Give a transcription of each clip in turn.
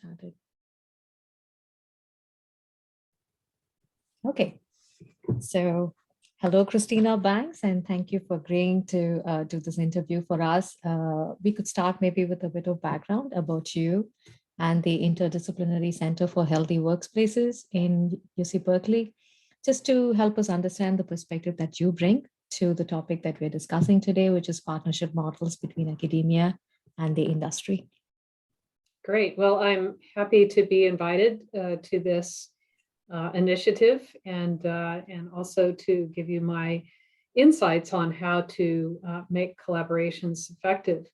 started. Okay, so hello, Christina Banks, and thank you for agreeing to do this interview for us. We could start maybe with a bit of background about you and the Interdisciplinary Center for Healthy Workplaces in UC Berkeley, just to help us understand the perspective that you bring to the topic that we're discussing today, which is partnership models between academia and the industry. Great. Well, I'm happy to be invited to this initiative and also to give you my insights on how to make collaborations effective.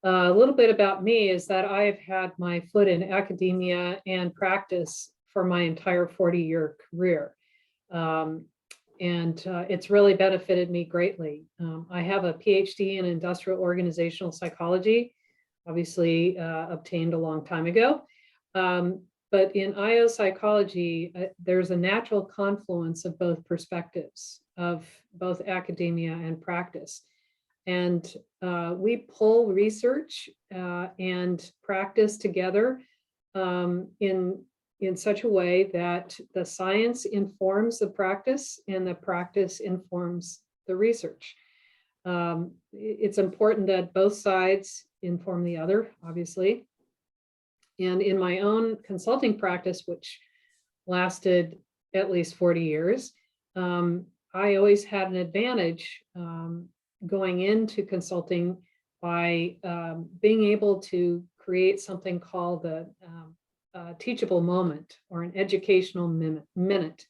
A little bit about me is that I've had my foot in academia and practice for my entire 40-year career. It's really benefited me greatly. I have a PhD in industrial organizational psychology, obviously obtained a long time ago. But in IO psychology, there's a natural confluence of both perspectives of both academia and practice. And we pull research and practice together in such a way that the science informs the practice and the practice informs the research. It's important that both sides inform the other, obviously. And in my own consulting practice, which lasted at least 40 years, I always had an advantage going into consulting by being able to create something called the teachable moment or an educational minute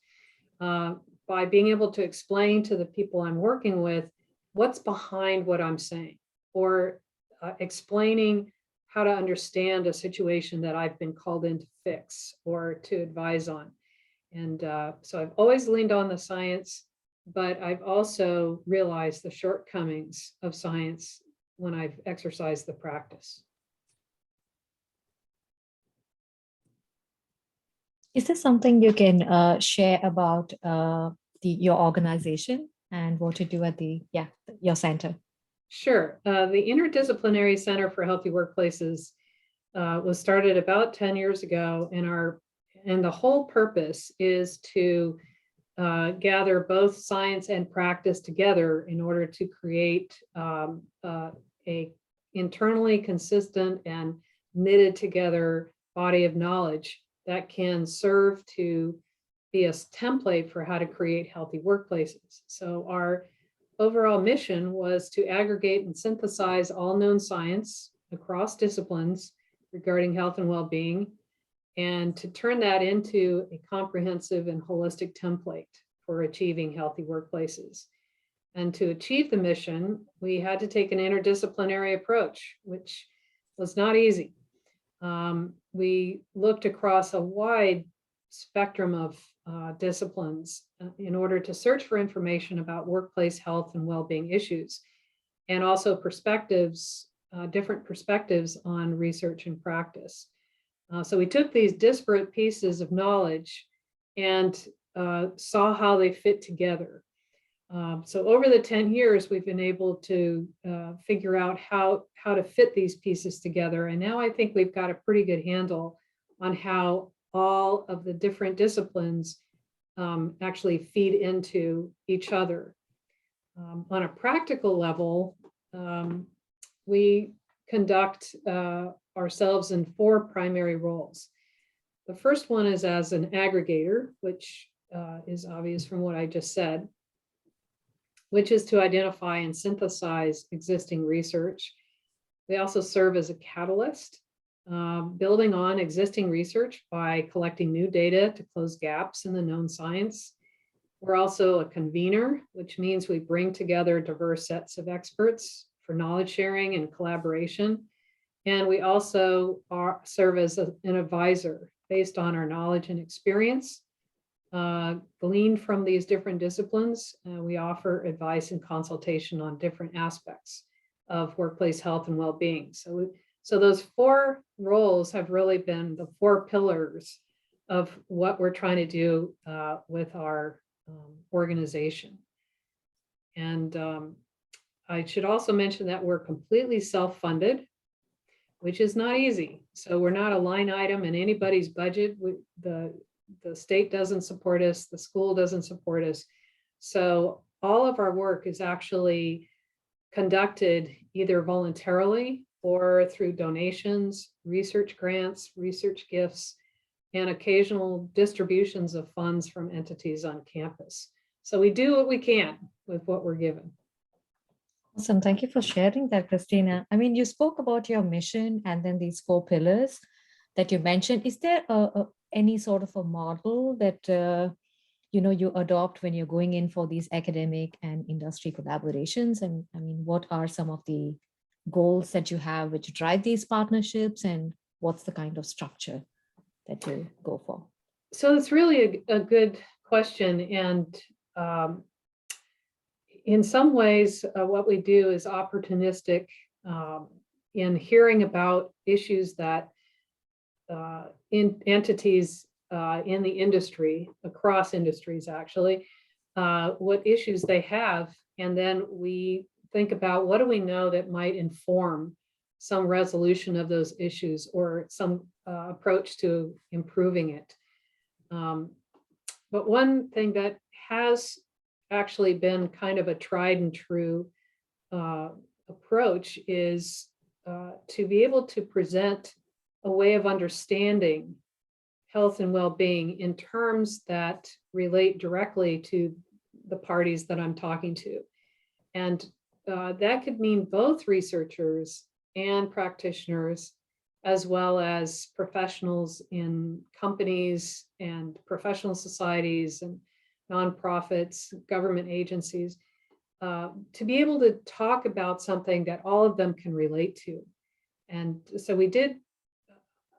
by being able to explain to the people I'm working with what's behind what I'm saying, or explaining how to understand a situation that I've been called in to fix or to advise on. And so I've always leaned on the science, but I've also realized the shortcomings of science when I've exercised the practice. Is there something you can share about your organization and what you do at your center? Sure. The Interdisciplinary Center for Healthy Workplaces was started about 10 years ago, and the whole purpose is to gather both science and practice together in order to create a internally consistent and knitted together body of knowledge that can serve to be a template for how to create healthy workplaces. So our overall mission was to aggregate and synthesize all known science across disciplines regarding health and well-being, and to turn that into a comprehensive and holistic template for achieving healthy workplaces. And to achieve the mission, we had to take an interdisciplinary approach, which was not easy. We looked across a wide spectrum of disciplines in order to search for information about workplace health and well-being issues, and also perspectives, different perspectives on research and practice. So we took these disparate pieces of knowledge and saw how they fit together. So over the 10 years, we've been able to figure out how to fit these pieces together. And now I think we've got a pretty good handle on how all of the different disciplines actually feed into each other. On a practical level, we conduct ourselves in 4 primary roles. The first one is as an aggregator, which is obvious from what I just said, which is to identify and synthesize existing research. We also serve as a catalyst, building on existing research by collecting new data to close gaps in the known science. We're also a convener, which means we bring together diverse sets of experts for knowledge sharing and collaboration. And we also serve as an advisor based on our knowledge and experience gleaned from these different disciplines. We offer advice and consultation on different aspects of workplace health and well-being. So those 4 roles have really been the 4 pillars of what we're trying to do with our organization. And I should also mention that we're completely self-funded. which is not easy. So we're not a line item in anybody's budget. The state doesn't support us, the school doesn't support us. So all of our work is actually conducted either voluntarily or through donations, research grants, research gifts, and occasional distributions of funds from entities on campus. So we do what we can with what we're given. Awesome. Thank you for sharing that, Christina. I mean, you spoke about your mission and then these 4 pillars that you mentioned. Is there any sort of a model that you adopt when you're going in for these academic and industry collaborations? And I mean, what are some of the goals that you have which drive these partnerships, and what's the kind of structure that you go for? So it's really a good question. And in some ways, what we do is opportunistic in hearing about issues that in entities in the industry, across industries actually, what issues they have. And then we think about what do we know that might inform some resolution of those issues or some approach to improving it. But one thing that has actually been kind of a tried and true approach is to be able to present a way of understanding health and well-being in terms that relate directly to the parties that I'm talking to. And that could mean both researchers and practitioners, as well as professionals in companies and professional societies and nonprofits, government agencies, to be able to talk about something that all of them can relate to. And so we did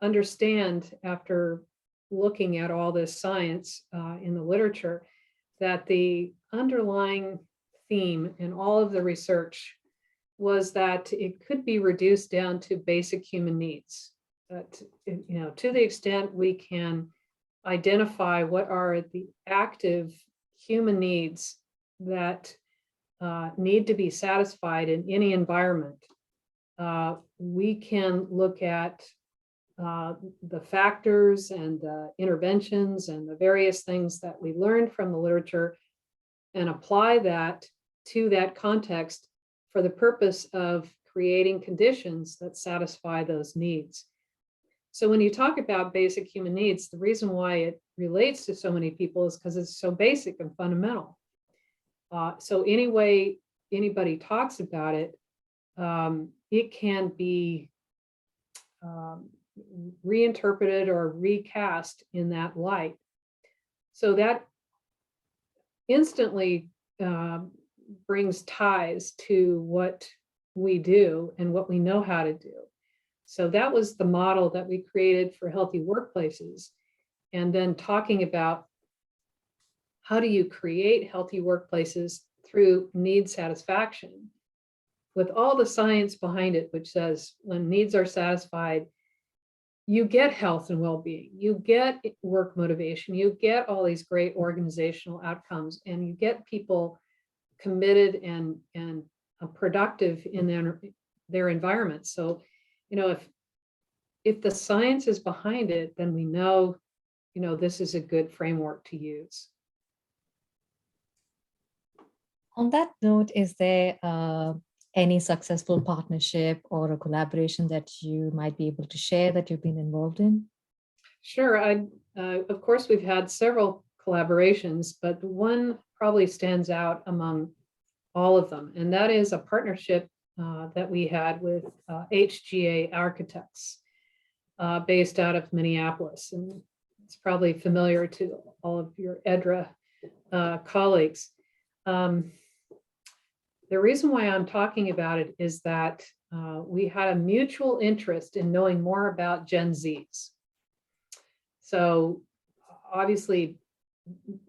understand, after looking at all this science in the literature, that the underlying theme in all of the research was that it could be reduced down to basic human needs. That, to the extent we can identify what are the active human needs that need to be satisfied in any environment, we can look at the factors and the interventions and the various things that we learned from the literature and apply that to that context for the purpose of creating conditions that satisfy those needs. So when you talk about basic human needs, the reason why it relates to so many people is because it's so basic and fundamental. So any way anybody talks about it, it can be reinterpreted or recast in that light. So that instantly brings ties to what we do and what we know how to do. So that was the model that we created for healthy workplaces. And then talking about how do you create healthy workplaces through need satisfaction, with all the science behind it, which says when needs are satisfied, you get health and well-being, you get work motivation, you get all these great organizational outcomes, and you get people committed and productive in their environment. So, if the science is behind it, then we know, this is a good framework to use. On that note, is there any successful partnership or a collaboration that you might be able to share that you've been involved in? Sure. Of course, we've had several collaborations, but one probably stands out among all of them, and that is a partnership that we had with HGA Architects based out of Minneapolis. And it's probably familiar to all of your EDRA colleagues. The reason why I'm talking about it is that we had a mutual interest in knowing more about Gen Zs. So obviously,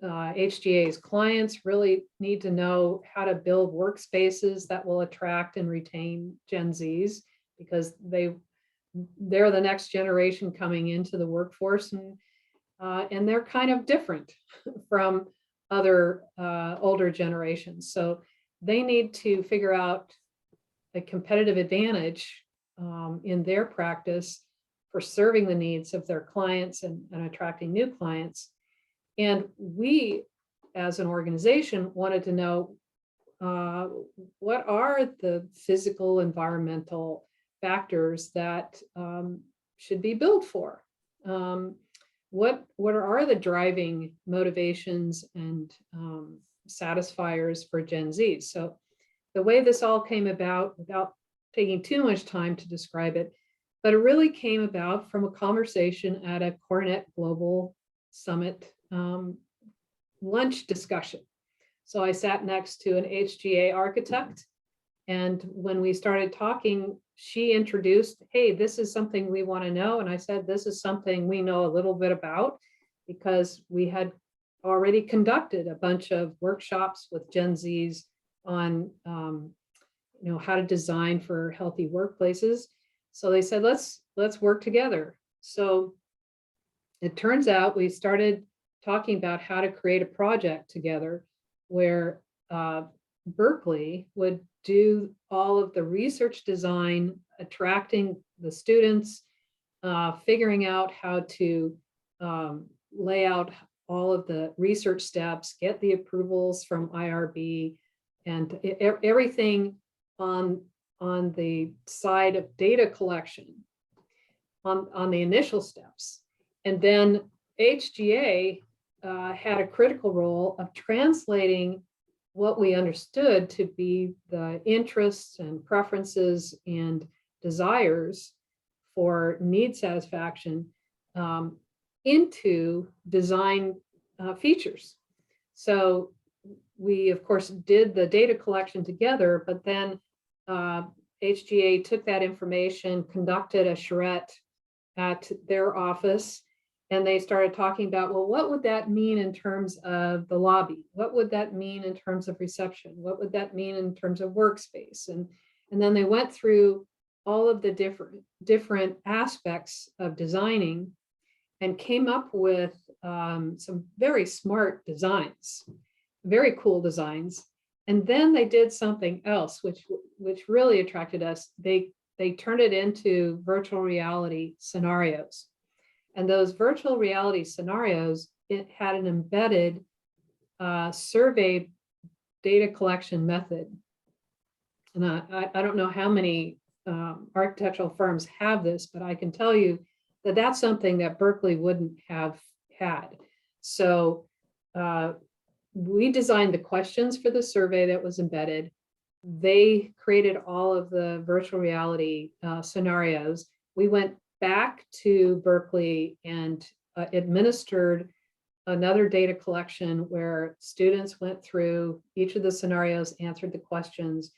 HGA's clients really need to know how to build workspaces that will attract and retain Gen Zs, because they're the next generation coming into the workforce, and they're kind of different from other older generations. So they need to figure out a competitive advantage in their practice for serving the needs of their clients and attracting new clients. And we, as an organization, wanted to know what are the physical, environmental factors that should be billed for? What are the driving motivations and satisfiers for Gen Z? So the way this all came about, without taking too much time to describe it, but it really came about from a conversation at a Coronet Global Summit lunch discussion. So I sat next to an HGA architect, and when we started talking, she introduced, hey, this is something we want to know. And I said, this is something we know a little bit about because we had already conducted a bunch of workshops with Gen Zs on how to design for healthy workplaces. So they said, let's work together. So it turns out we started talking about how to create a project together where Berkeley would do all of the research design, attracting the students, figuring out how to lay out all of the research steps, get the approvals from IRB, and everything on the side of data collection on the initial steps. And then HGA had a critical role of translating what we understood to be the interests and preferences and desires for need satisfaction into design features. So we, of course, did the data collection together, but then HGA took that information, conducted a charrette at their office, and they started talking about, well, what would that mean in terms of the lobby? What would that mean in terms of reception? What would that mean in terms of workspace? And then they went through all of the different aspects of designing and came up with some very smart designs, very cool designs. And then they did something else, which really attracted us. They turned it into virtual reality scenarios. And those virtual reality scenarios, it had an embedded survey data collection method. And I don't know how many architectural firms have this, but I can tell you that that's something that Berkeley wouldn't have had. So we designed the questions for the survey that was embedded. They created all of the virtual reality scenarios. We went back to Berkeley and administered another data collection where students went through each of the scenarios, answered the questions.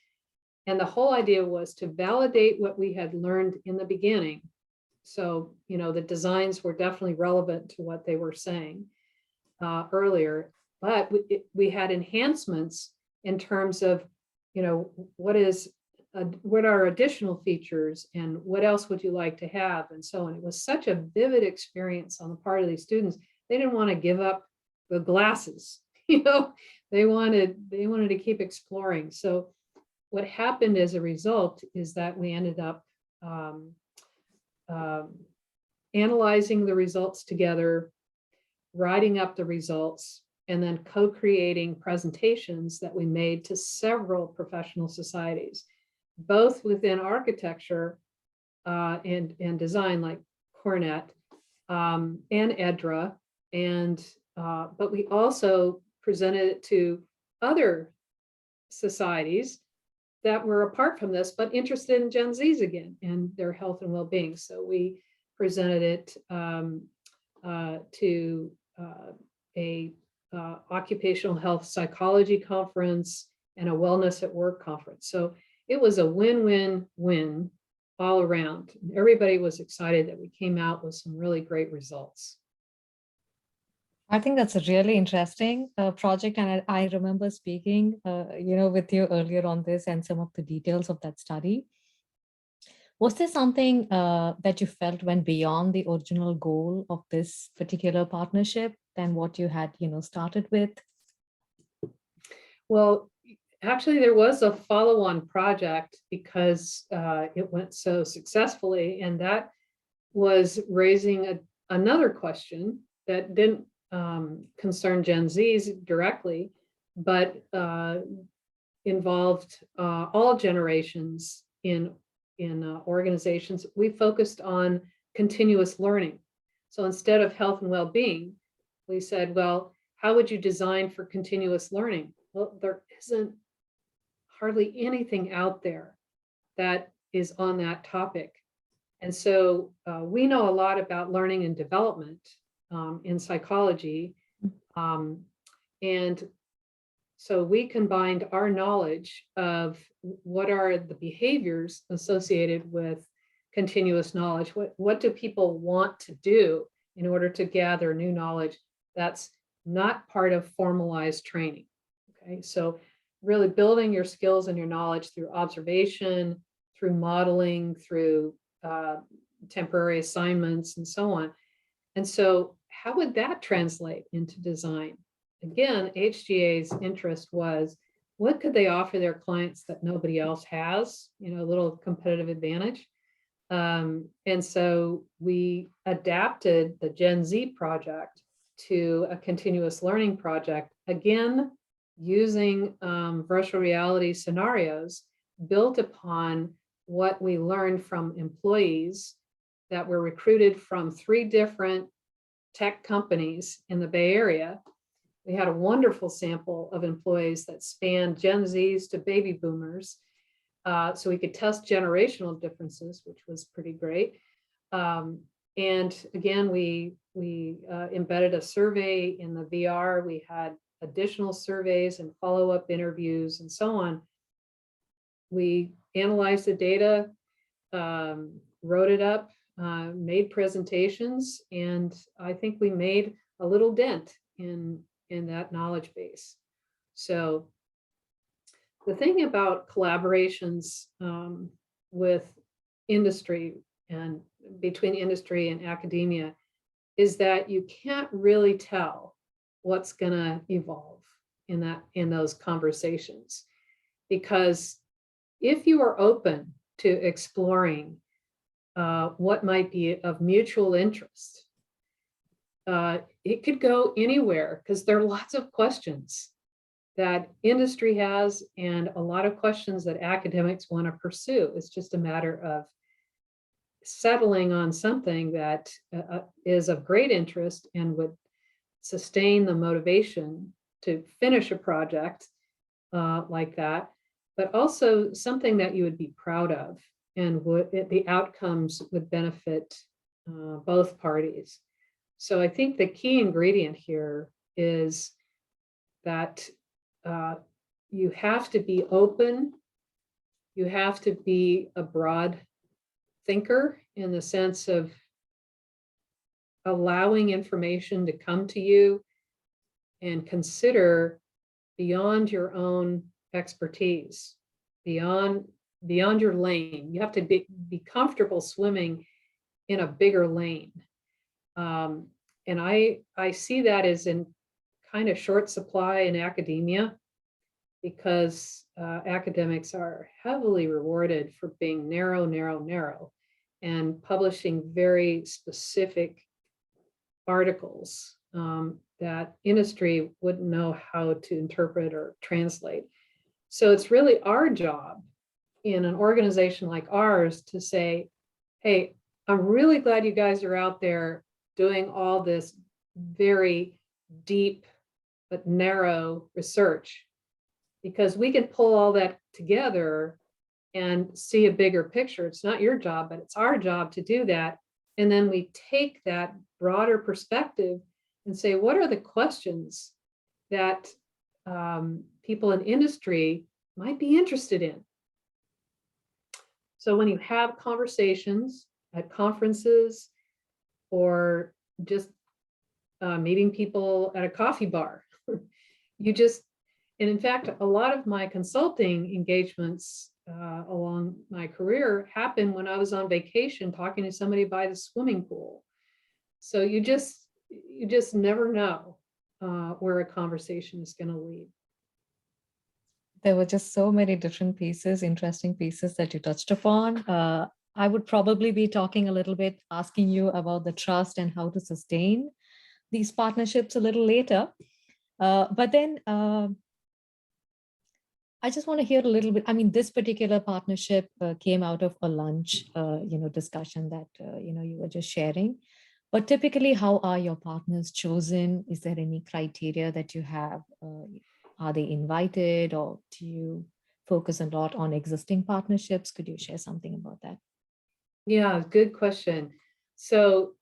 And the whole idea was to validate what we had learned in the beginning. So, the designs were definitely relevant to what they were saying earlier, but we had enhancements in terms of, what are additional features and what else would you like to have and so on. It was such a vivid experience on the part of these students. They didn't want to give up the glasses, they wanted to keep exploring. So what happened as a result is that we ended up analyzing the results together, writing up the results, and then co-creating presentations that we made to several professional societies, both within architecture and design, like Coronet and EDRA, but we also presented it to other societies that were apart from this, but interested in Gen Zs again and their health and well-being. So we presented it to a occupational health psychology conference and a wellness at work conference. So it was a win-win-win all around. Everybody was excited that we came out with some really great results. I think that's a really interesting project. And I remember speaking, with you earlier on this and some of the details of that study. Was there something that you felt went beyond the original goal of this particular partnership than what you had, started with? Well, Actually, there was a follow-on project because it went so successfully, and that was raising another question that didn't concern Gen Zs directly, but involved all generations in organizations. We focused on continuous learning. So instead of health and well-being, we said, well, how would you design for continuous learning? Well, there isn't hardly anything out there that is on that topic. And so we know a lot about learning and development in psychology. And so we combined our knowledge of what are the behaviors associated with continuous knowledge. What do people want to do in order to gather new knowledge that's not part of formalized training? Okay, so really building your skills and your knowledge through observation, through modeling, through temporary assignments, and so on. And so how would that translate into design? Again, HGA's interest was, what could they offer their clients that nobody else has? You know, a little competitive advantage. And so we adapted the Gen Z project to a continuous learning project, again, using virtual reality scenarios built upon what we learned from employees that were recruited from 3 different tech companies in the Bay Area. We had a wonderful sample of employees that spanned Gen Zs to baby boomers. So we could test generational differences, which was pretty great. And again, we embedded a survey in the VR. We had additional surveys and follow-up interviews and so on. We analyzed the data, wrote it up, made presentations, and I think we made a little dent in that knowledge base. So the thing about collaborations with industry and between industry and academia is that you can't really tell what's going to evolve in those conversations, because if you are open to exploring what might be of mutual interest, it could go anywhere, because there are lots of questions that industry has and a lot of questions that academics want to pursue. It's just a matter of settling on something that is of great interest and would sustain the motivation to finish a project like that, but also something that you would be proud of and the outcomes would benefit both parties. So I think the key ingredient here is that you have to be open, you have to be a broad thinker in the sense of allowing information to come to you and consider beyond your own expertise, beyond your lane. You have to be comfortable swimming in a bigger lane. And I see that as in kind of short supply in academia, because academics are heavily rewarded for being narrow, narrow, narrow, and publishing very specific articles that industry wouldn't know how to interpret or translate. So it's really our job in an organization like ours to say, hey, I'm really glad you guys are out there doing all this very deep but narrow research, because we can pull all that together and see a bigger picture. It's not your job, but it's our job to do that. And then we take that broader perspective and say, what are the questions that people in industry might be interested in? So when you have conversations at conferences or just meeting people at a coffee bar, and in fact, a lot of my consulting engagements along my career happened when I was on vacation talking to somebody by the swimming pool. So you just never know where a conversation is going to lead. There were just so many different pieces, interesting pieces that you touched upon. I would probably be talking a little bit, asking you about the trust and how to sustain these partnerships a little later. But then I just want to hear a little bit. I mean, this particular partnership came out of a lunch, discussion that you were just sharing. But typically, how are your partners chosen? Is there any criteria that you have? Are they invited, or do you focus a lot on existing partnerships? Could you share something about that? Yeah, good question. So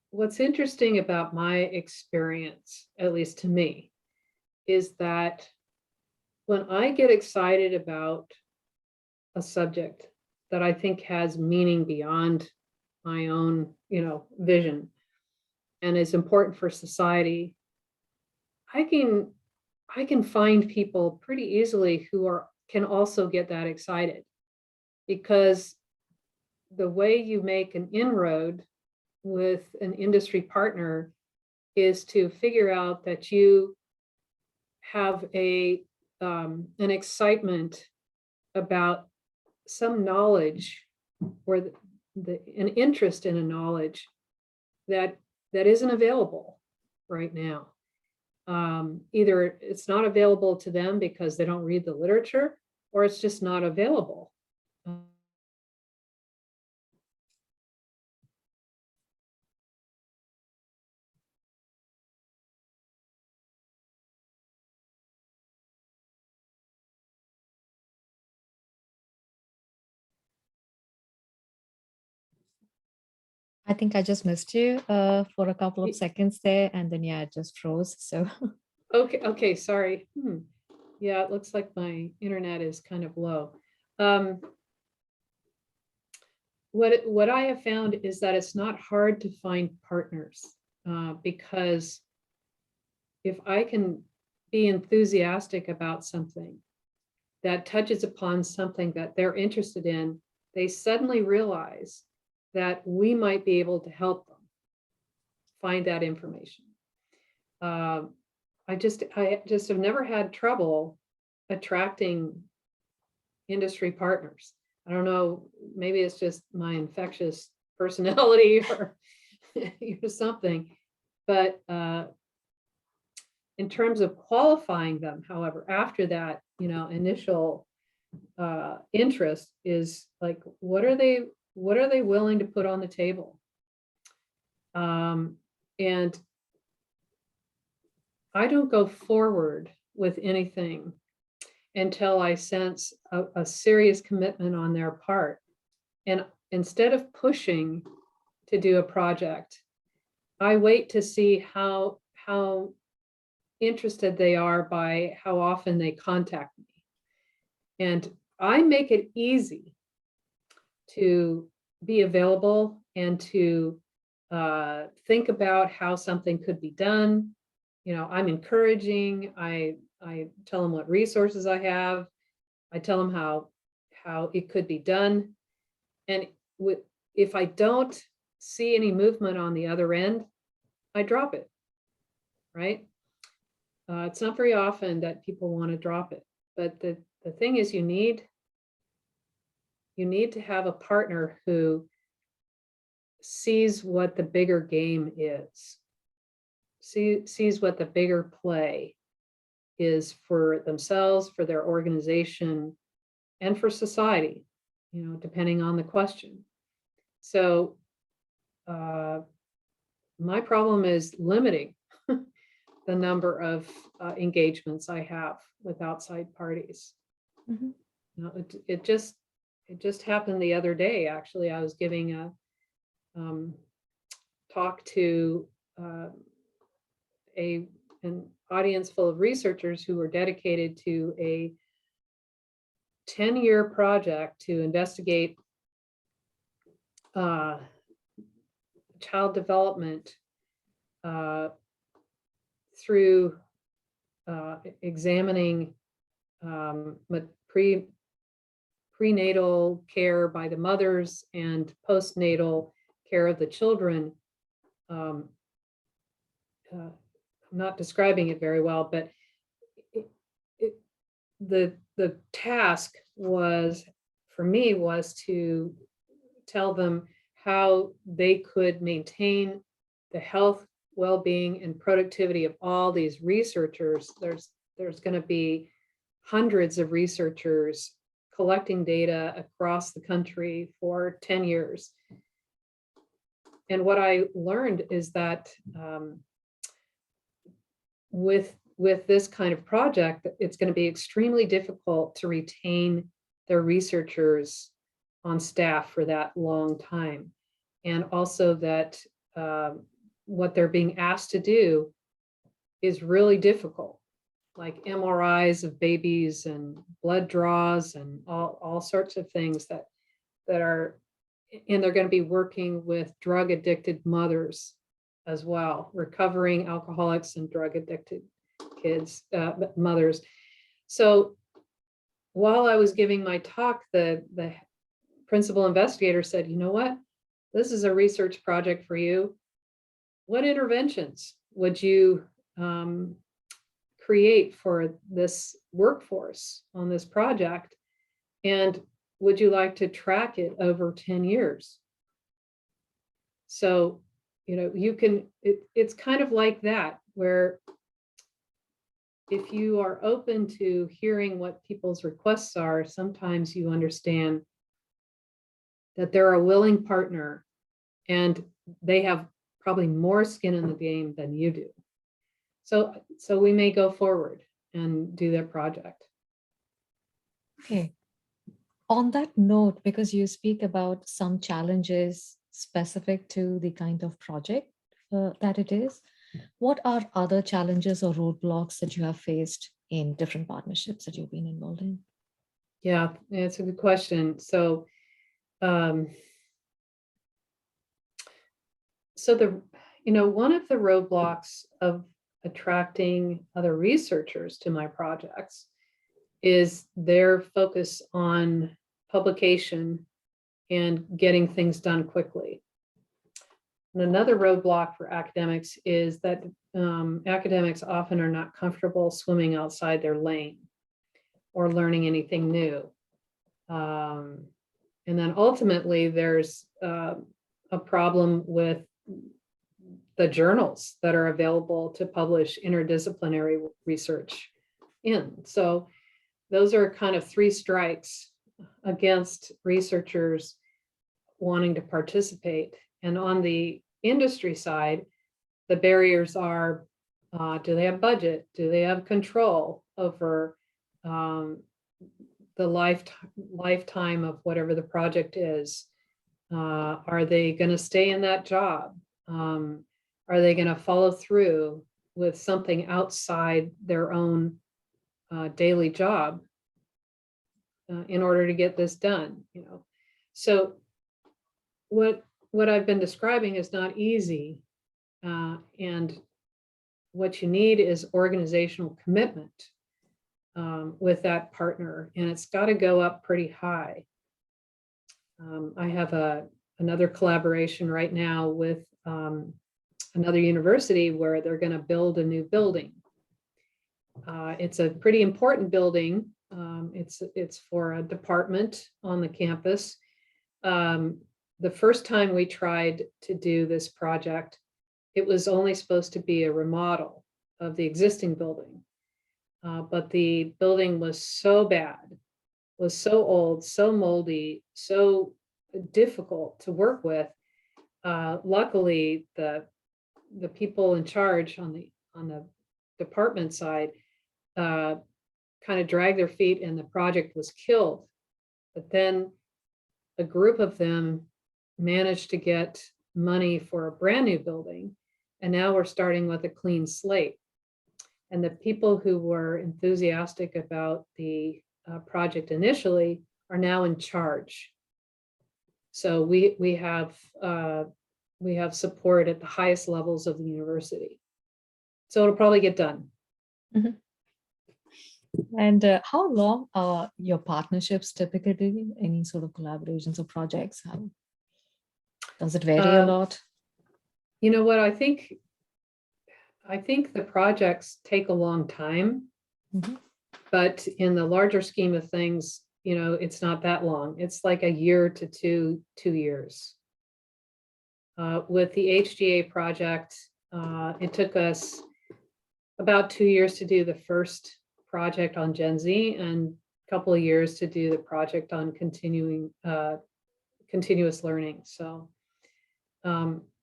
what's interesting about my experience, at least to me, is that when I get excited about a subject that I think has meaning beyond my own, vision and is important for society, I can find people pretty easily who can also get that excited, because the way you make an inroad with an industry partner is to figure out that you have an excitement about some knowledge, or an interest in a knowledge that isn't available right now. Either it's not available to them because they don't read the literature, or it's just not available. I think I just missed you for a couple of seconds there, and then yeah, it just froze. So Okay, sorry. Yeah, it looks like my internet is kind of low. Um, what I have found is that it's not hard to find partners, because if I can be enthusiastic about something that touches upon something that they're interested in, they suddenly realize that we might be able to help them find that information. I just have never had trouble attracting industry partners. I don't know, maybe it's just my infectious personality or something, but in terms of qualifying them, however, after that, initial interest is like, what are they willing to put on the table? And I don't go forward with anything until I sense a serious commitment on their part. And instead of pushing to do a project, I wait to see how interested they are by how often they contact me. And I make it easy to be available and to think about how something could be done. I'm encouraging. I tell them what resources I have. I tell them how it could be done. And if I don't see any movement on the other end, I drop it, right? It's not very often that people want to drop it. But the thing is, you need to have a partner who sees what the bigger game is, sees what the bigger play is for themselves, for their organization, and for society, depending on the question. So my problem is limiting the number of engagements I have with outside parties. Mhm. It just happened the other day. Actually, I was giving a talk to an audience full of researchers who were dedicated to a 10-year project to investigate child development through examining prenatal care by the mothers and postnatal care of the children. I'm not describing it very well, but the task was, for me, was to tell them how they could maintain the health, well-being, and productivity of all these researchers. There's going to be hundreds of researchers collecting data across the country for 10 years. And what I learned is that with this kind of project, it's going to be extremely difficult to retain their researchers on staff for that long time. And also that what they're being asked to do is really difficult, like MRIs of babies and blood draws and all sorts of things that are, and they're going to be working with drug addicted mothers as well, recovering alcoholics and drug addicted kids, mothers. So while I was giving my talk, the principal investigator said, you know what, this is a research project for you. What interventions would you create for this workforce on this project? And would you like to track it over 10 years? So, you know, you can, it's kind of like that, where if you are open to hearing what people's requests are, sometimes you understand that they're a willing partner and they have probably more skin in the game than you do. So we may go forward and do that project. Okay. On that note, because you speak about some challenges specific to the kind of project that it is, what are other challenges or roadblocks that you have faced in different partnerships that you've been involved in? Yeah, it's a good question. So one of the roadblocks of attracting other researchers to my projects is their focus on publication and getting things done quickly. And another roadblock for academics is that academics often are not comfortable swimming outside their lane or learning anything new. And then ultimately there's a problem with the journals that are available to publish interdisciplinary research in. So those are kind of three strikes against researchers wanting to participate. And on the industry side, the barriers are, do they have budget? Do they have control over the lifetime of whatever the project is? Are they going to stay in that job? Are they going to follow through with something outside their own daily job in order to get this done? You know, so what I've been describing is not easy, and what you need is organizational commitment with that partner, and it's got to go up pretty high. I have another collaboration right now with another university where they're going to build a new building. It's a pretty important building. It's for a department on the campus. The first time we tried to do this project, it was only supposed to be a remodel of the existing building. But the building was so bad, was so old, so moldy, so difficult to work with. Luckily, the people in charge on the department side kind of dragged their feet and the project was killed. But then a group of them managed to get money for a brand new building. And now we're starting with a clean slate. And the people who were enthusiastic about the project initially are now in charge. So we have support at the highest levels of the university. So it'll probably get done. Mm-hmm. And how long are your partnerships typically? Any sort of collaborations or projects? How does it vary a lot? You know what, I think the projects take a long time. Mm-hmm. But in the larger scheme of things, it's not that long. It's like a year to 2 years. With the HGA project, it took us about 2 years to do the first project on Gen Z and a couple of years to do the project on continuous learning. So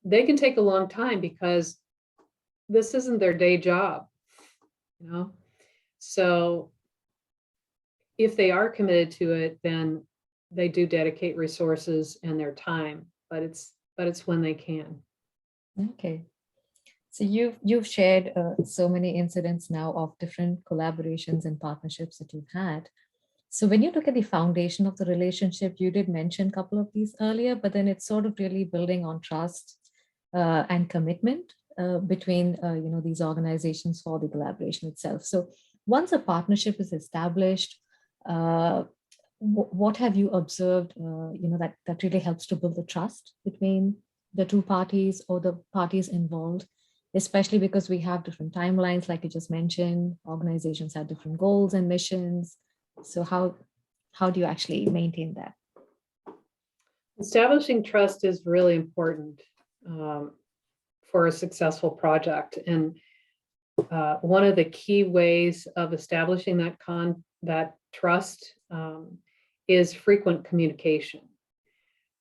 they can take a long time because this isn't their day job, So if they are committed to it, then they do dedicate resources and their time, but it's when they can. Okay. So you've shared so many incidents now of different collaborations and partnerships that you've had. So when you look at the foundation of the relationship, you did mention a couple of these earlier, but then it's sort of really building on trust and commitment between these organizations for the collaboration itself. So once a partnership is established, what have you observed? That really helps to build the trust between the two parties or the parties involved, especially because we have different timelines, like you just mentioned. Organizations have different goals and missions. So how do you actually maintain that? Establishing trust is really important for a successful project. And one of the key ways of establishing that trust is frequent communication.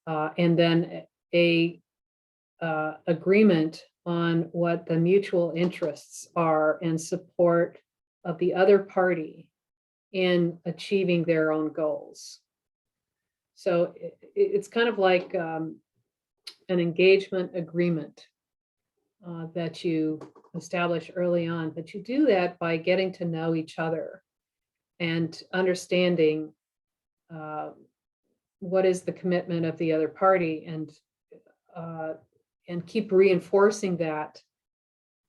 And then a agreement on what the mutual interests are and support of the other party in achieving their own goals. So it's kind of like an engagement agreement that you establish early on, but you do that by getting to know each other and understanding what is the commitment of the other party, and keep reinforcing that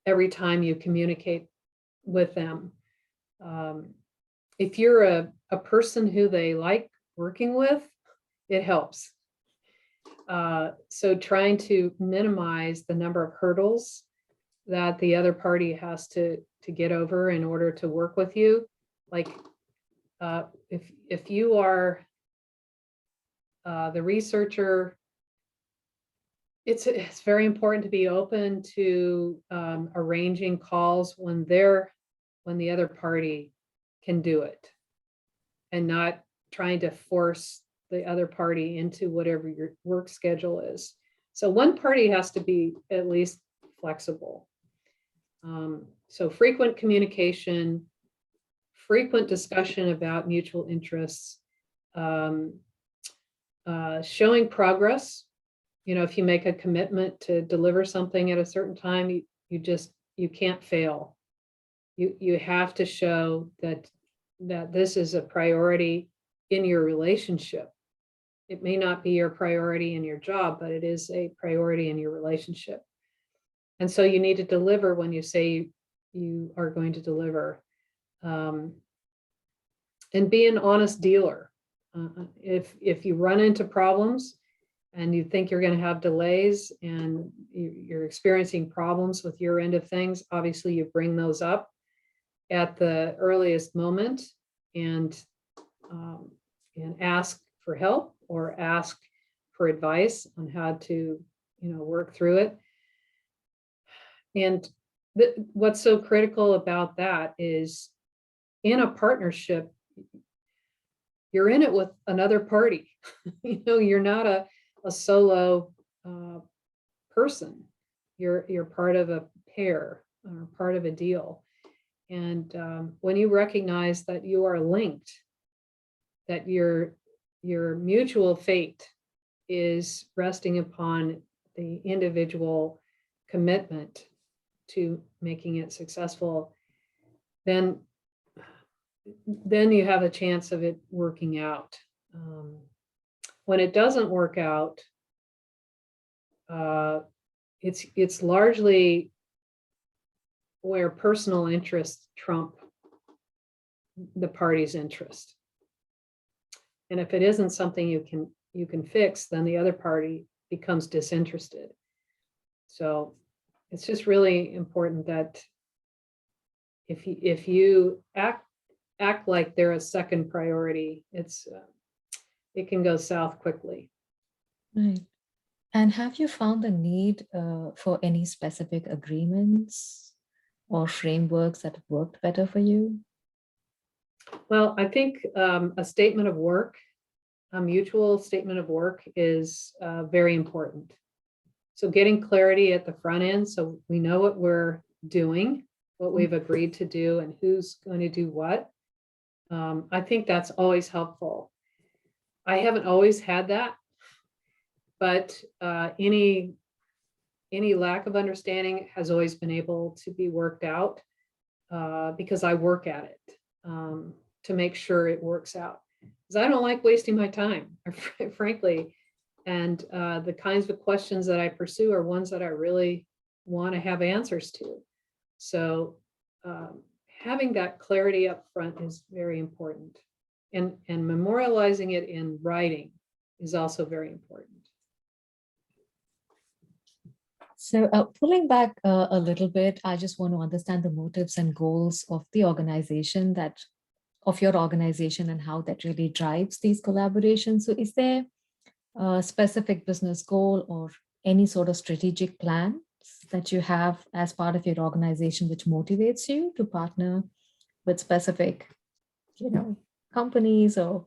every time you communicate with them. If you're a person who they like working with, it helps. So trying to minimize the number of hurdles that the other party has to get over in order to work with you. Like if you are the researcher, it's very important to be open to arranging calls when the other party can do it, and not trying to force the other party into whatever your work schedule is. So one party has to be at least flexible. So frequent communication, frequent discussion about mutual interests, showing progress. If you make a commitment to deliver something at a certain time, you can't fail. You have to show that this is a priority in your relationship. It may not be your priority in your job, but it is a priority in your relationship. And so you need to deliver when you say you are going to deliver. And be an honest dealer. If you run into problems and you think you're going to have delays and you're experiencing problems with your end of things, obviously you bring those up at the earliest moment and ask for help or ask for advice on how to work through it. And what's so critical about that is, in a partnership, you're in it with another party. You're not a solo person. You're part of a pair or part of a deal. And when you recognize that you are linked, that your mutual fate is resting upon the individual commitment to making it successful, then you have a chance of it working out. When it doesn't work out, it's largely where personal interests trump the party's interest. And if it isn't something you can fix, then the other party becomes disinterested. So it's just really important that if you act like they're a second priority, it can go south quickly. Right. And have you found the need for any specific agreements or frameworks that have worked better for you? Well, I think a statement of work, a mutual statement of work is very important. So getting clarity at the front end so we know what we're doing, what we've agreed to do, and who's going to do what. I think that's always helpful. I haven't always had that, but any lack of understanding has always been able to be worked out because I work at it to make sure it works out. Because I don't like wasting my time, frankly. And the kinds of questions that I pursue are ones that I really want to have answers to. So having that clarity up front is very important. And memorializing it in writing is also very important. So pulling back a little bit, I just want to understand the motives and goals of the organization of your organization and how that really drives these collaborations. So is there a specific business goal or any sort of strategic plan that you have as part of your organization which motivates you to partner with specific, companies or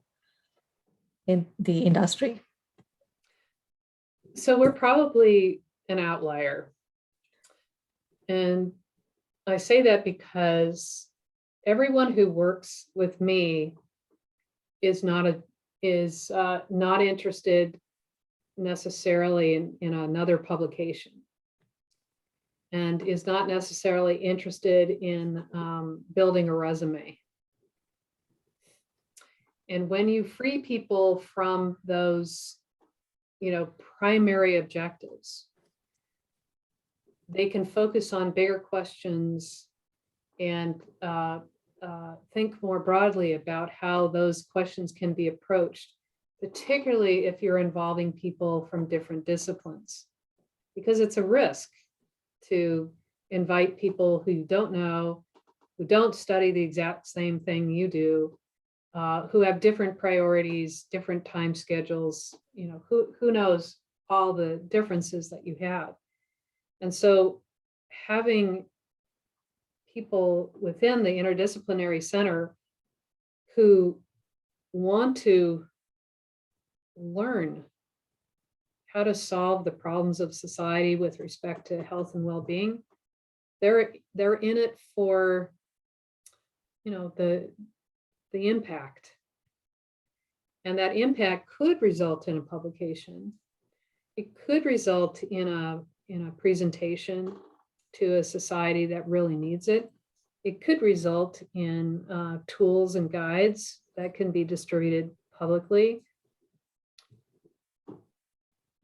in the industry? So we're probably an outlier. And I say that because everyone who works with me is not interested necessarily in another publication, and is not necessarily interested in building a resume. And when you free people from those, primary objectives, they can focus on bigger questions and think more broadly about how those questions can be approached, particularly if you're involving people from different disciplines, because it's a risk to invite people who you don't know, who don't study the exact same thing you do, who have different priorities, different time schedules, who knows all the differences that you have. And so having people within the interdisciplinary center who want to learn how to solve the problems of society with respect to health and well-being, they're in it for the impact. And that impact could result in a publication. It could result in a presentation to a society that really needs it. It could result in tools and guides that can be distributed publicly.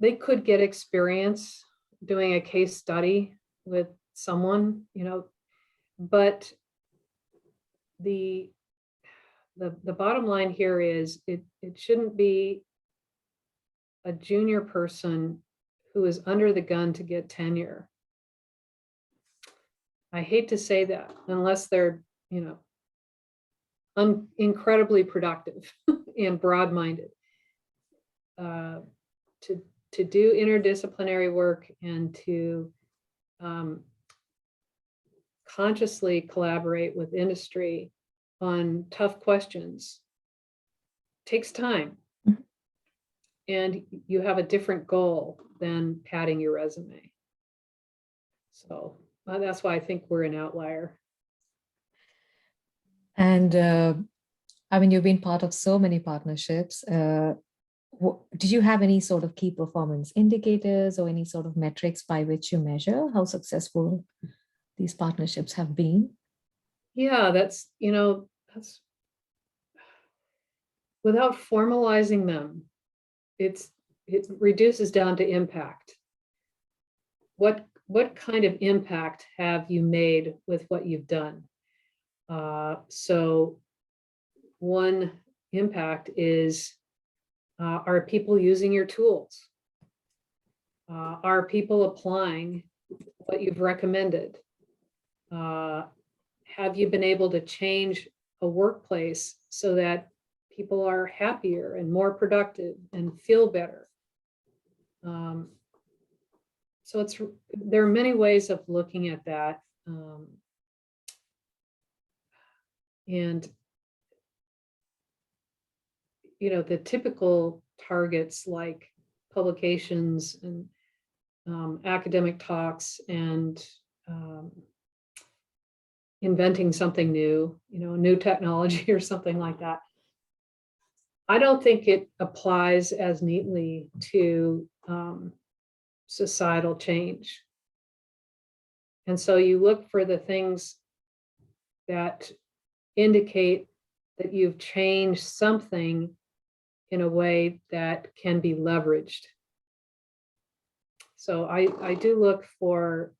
They could get experience doing a case study with someone, but the bottom line here is it shouldn't be a junior person who is under the gun to get tenure. I hate to say that, unless they're, incredibly productive and broad-minded. To do interdisciplinary work and to consciously collaborate with industry on tough questions takes time. Mhm. And you have a different goal than padding your resume. So that's why I think we're an outlier. And you've been part of so many partnerships. Did you have any sort of key performance indicators or any sort of metrics by which you measure how successful these partnerships have been? Yeah, that's without formalizing them, it reduces down to impact. What kind of impact have you made with what you've done? So one impact is, are people using your tools? Are people applying what you've recommended? Have you been able to change a workplace so that people are happier and more productive and feel better. So there are many ways of looking at that. And, the typical targets like publications and academic talks and inventing something new, new technology or something like that. I don't think it applies as neatly to societal change. And so you look for the things that indicate that you've changed something in a way that can be leveraged. So I do look for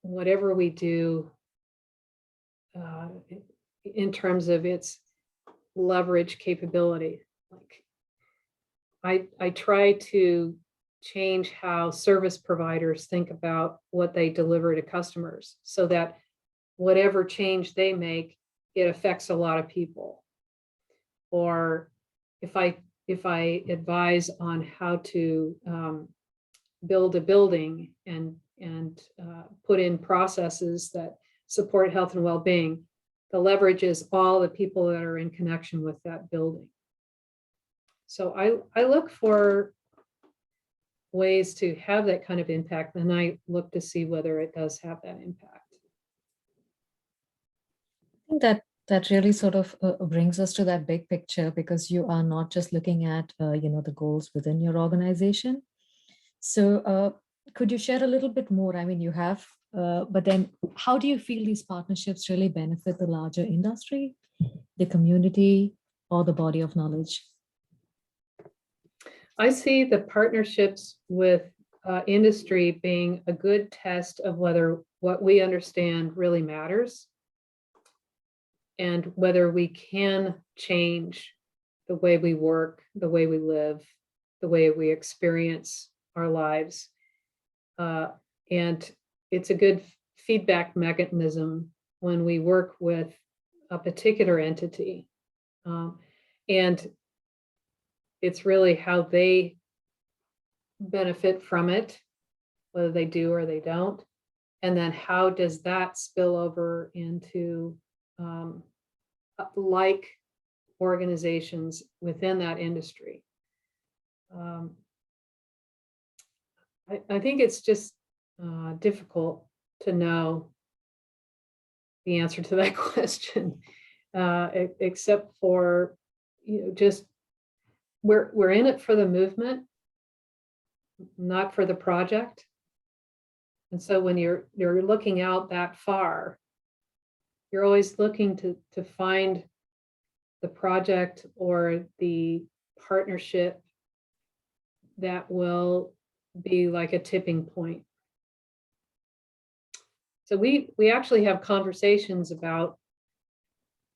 whatever we do in terms of its leverage capability. Like I try to change how service providers think about what they deliver to customers so that whatever change they make, it affects a lot of people. Or if I advise on how to build a building and put in processes that support health and well-being, the leverage is all the people that are in connection with that building. So I look for ways to have that kind of impact, and I look to see whether it does have that impact. I think that really sort of brings us to that big picture, because you are not just looking at the goals within your organization. So could you share a little bit more? I mean, you have, but then how do you feel these partnerships really benefit the larger industry, the community, or the body of knowledge? I see the partnerships with industry being a good test of whether what we understand really matters and whether we can change the way we work, the way we live, the way we experience our lives. And it's a good feedback mechanism when we work with a particular entity. And it's really how they benefit from it, whether they do or they don't. And then how does that spill over into like organizations within that industry? I think it's just difficult to know the answer to that question, except for, just we're in it for the movement, not for the project. And so when you're looking out that far, you're always looking to find the project or the partnership that will be like a tipping point. So we actually have conversations about,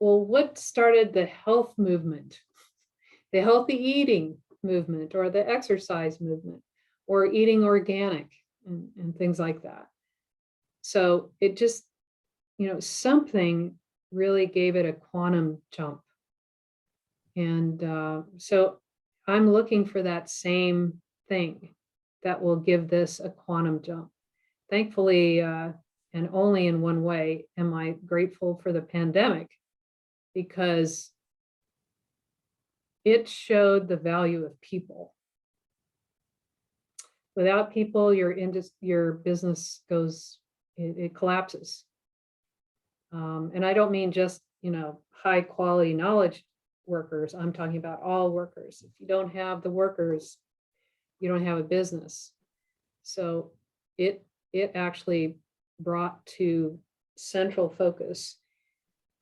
well, what started the health movement, the healthy eating movement, or the exercise movement, or eating organic and things like that. So it just, something really gave it a quantum jump. And so I'm looking for that same thing that will give this a quantum jump. Thankfully, and only in one way, am I grateful for the pandemic, because it showed the value of people. Without people, your business goes, it collapses. And I don't mean just, high quality knowledge workers. I'm talking about all workers. If you don't have the workers, you don't have a business. So it actually brought to central focus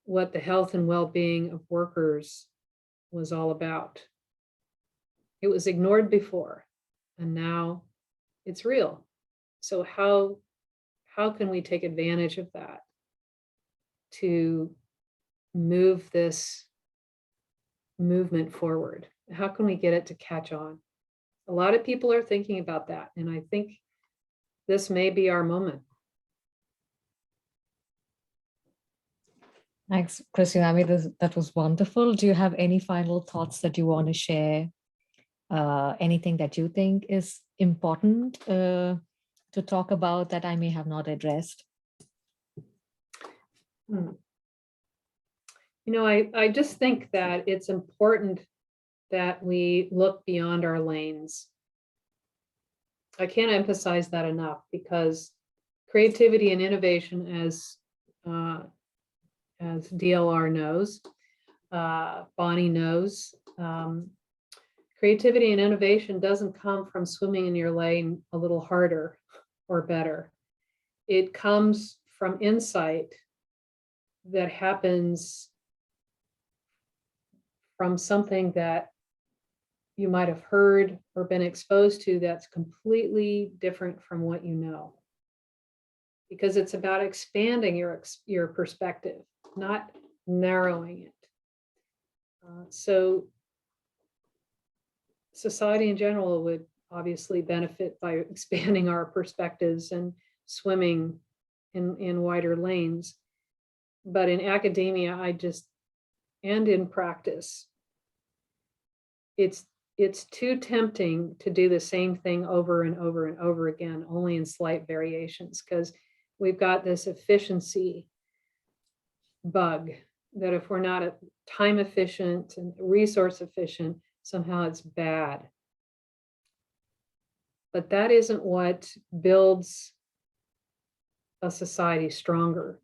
what the health and well-being of workers was all about. It was ignored before, and now it's real. So how can we take advantage of that to move this movement forward? How can we get it to catch on? A lot of people are thinking about that, and I think this may be our moment. Thanks, Christina. I mean, that was wonderful. Do you have any final thoughts that you want to share? Anything that you think is important to talk about that I may have not addressed? Hmm. I just think that it's important that we look beyond our lanes. I can't emphasize that enough, because creativity and innovation, as DLR knows, Bonnie knows, creativity and innovation doesn't come from swimming in your lane a little harder or better. It comes from insight that happens from something that you might have heard or been exposed to that's completely different from what you know. Because it's about expanding your perspective, not narrowing it. So society in general would obviously benefit by expanding our perspectives and swimming in wider lanes. But in academia, and in practice, it's too tempting to do the same thing over and over and over again, only in slight variations, because we've got this efficiency bug that if we're not time efficient and resource efficient, somehow it's bad. But that isn't what builds a society stronger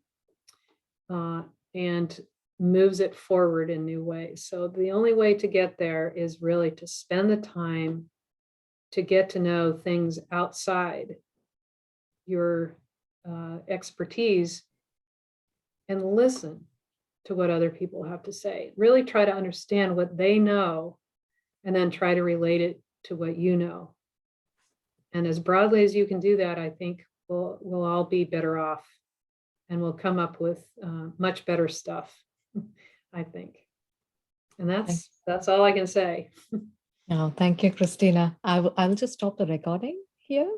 and moves it forward in new ways. So the only way to get there is really to spend the time to get to know things outside your expertise and listen to what other people have to say. Really try to understand what they know and then try to relate it to what you know. And as broadly as you can do that, I think we'll all be better off, and we'll come up with much better stuff, I think. And that's all I can say. Oh, thank you, Christina. I will just stop the recording here.